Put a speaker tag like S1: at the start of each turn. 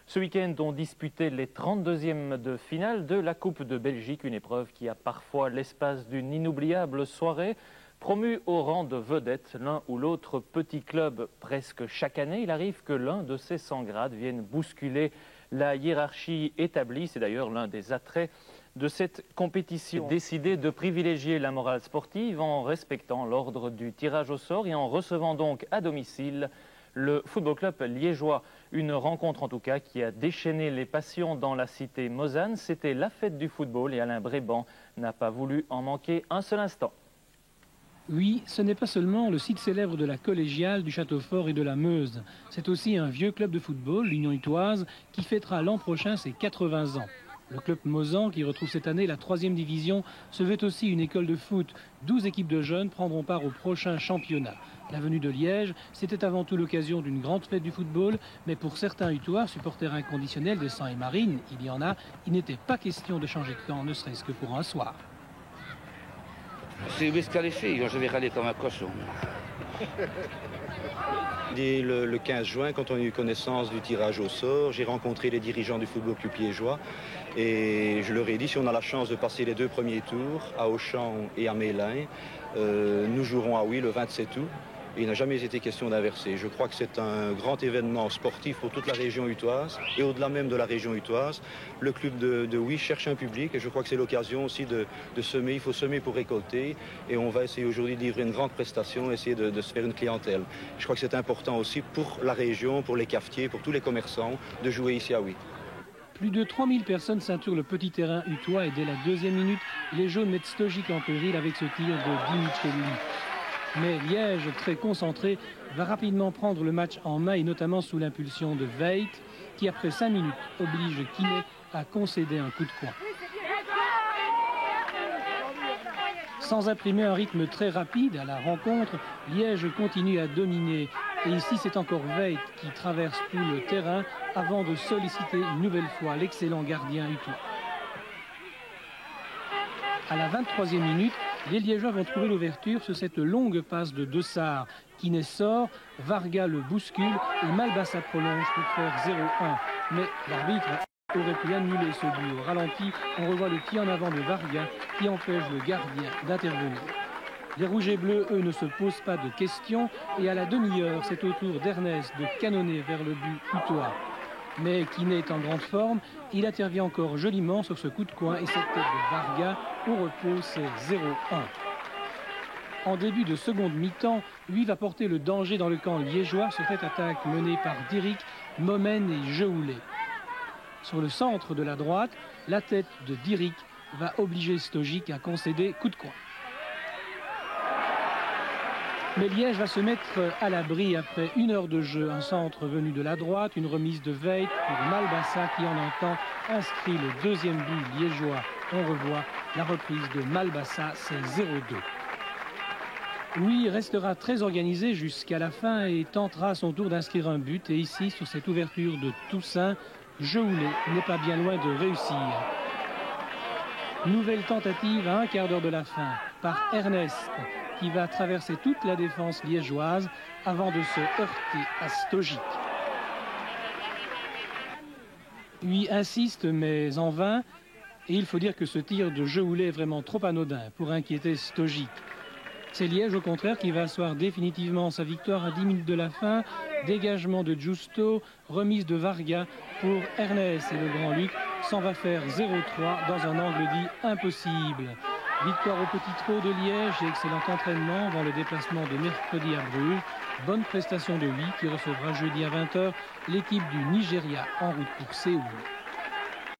S1: Ce week-end, on disputait les 32e de finale de la Coupe de Belgique, une épreuve qui a parfois l'espace d'une inoubliable soirée. Promu au rang de vedette, l'un ou l'autre petit club presque chaque année, il arrive que l'un de ces 100 grades vienne bousculer la hiérarchie établie. C'est d'ailleurs l'un des attraits de cette compétition. Décidé de privilégier la morale sportive en respectant l'ordre du tirage au sort et en recevant donc à domicile le Football Club liégeois. Une rencontre en tout cas qui a déchaîné les passions dans la cité mosane. C'était la fête du football et Alain Bréban n'a pas voulu en manquer un seul instant.
S2: Oui, ce n'est pas seulement le site célèbre de la collégiale, du Château-Fort et de la Meuse. C'est aussi un vieux club de football, l'Union Utoise, qui fêtera l'an prochain ses 80 ans. Le club mosan, qui retrouve cette année la 3e division, se veut aussi une école de foot. 12 équipes de jeunes prendront part au prochain championnat. La venue de Liège, c'était avant tout l'occasion d'une grande fête du football, mais pour certains Utois, supporters inconditionnels de Sang et Marine, il y en a, il n'était pas question de changer de camp, ne serait-ce que pour un soir.
S3: C'est où est-ce qu'elle est fait? Je vais râler comme un cochon.
S4: Dès le 15 juin, quand on a eu connaissance du tirage au sort, j'ai rencontré les dirigeants du Football Club liégeois et je leur ai dit, si on a la chance de passer les 2 premiers tours, à Auchan et à Mélin, nous jouerons à Oui le 27 août. Et il n'a jamais été question d'inverser. Je crois que c'est un grand événement sportif pour toute la région utoise et au-delà même de la région utoise. Le club de Oui cherche un public et je crois que c'est l'occasion aussi de semer. Il faut semer pour récolter et on va essayer aujourd'hui de livrer une grande prestation, essayer de se faire une clientèle. Je crois que c'est important aussi pour la région, pour les cafetiers, pour tous les commerçants de jouer ici à Oui.
S2: Plus de 3000 personnes ceinturent le petit terrain utois et dès la 2e minute, les jaunes mettent Stojic en péril avec ce tir de Dimicelli. Mais Liège, très concentré, va rapidement prendre le match en main et notamment sous l'impulsion de Veit, qui après 5 minutes oblige Kiné à concéder un coup de coin. Sans imprimer un rythme très rapide à la rencontre, Liège continue à dominer. Et ici, c'est encore Veit qui traverse tout le terrain avant de solliciter une nouvelle fois l'excellent gardien utois. À la 23e minute, les Liégeois vont trouver l'ouverture sur cette longue passe de Dessart. Kiné sort, Varga le bouscule et Malbassa prolonge pour faire 0-1. Mais l'arbitre aurait pu annuler ce but. Au ralenti, on revoit le pied en avant de Varga qui empêche le gardien d'intervenir. Les rouges et bleus, eux, ne se posent pas de questions et à la demi-heure, c'est au tour d'Ernest de canonner vers le but utois. Mais Kiné est en grande forme, il intervient encore joliment sur ce coup de coin et cette tête de Varga, au repos, c'est 0-1. En début de seconde mi-temps, lui va porter le danger dans le camp liégeois sur cette attaque menée par Dirick, Momen et Jehoulé. Sur le centre de la droite, la tête de Dirick va obliger Stojic à concéder coup de coin. Mais Liège va se mettre à l'abri après 1 heure de jeu. Un centre venu de la droite, une remise de Veit pour Malbassa qui en un temps inscrit le 2e but liégeois. On revoit la reprise de Malbassa, c'est 0-2. Oui, restera très organisé jusqu'à la fin et tentera à son tour d'inscrire un but. Et ici, sur cette ouverture de Toussaint, Jehoulé n'est pas bien loin de réussir. Nouvelle tentative à 1/4 d'heure de la fin par Ernest, qui va traverser toute la défense liégeoise avant de se heurter à Stojic. Lui insiste, mais en vain, et il faut dire que ce tir de Jehoulé est vraiment trop anodin pour inquiéter Stojic. C'est Liège, au contraire, qui va asseoir définitivement sa victoire à 10 minutes de la fin. Dégagement de Giusto, remise de Varga pour Ernest et le Grand Luc s'en va faire 0-3 dans un angle dit impossible. Victoire au petit trot de Liège et excellent entraînement avant le déplacement de mercredi à Bruges. Bonne prestation de lui qui recevra jeudi à 20 h l'équipe du Nigeria en route pour Séoul.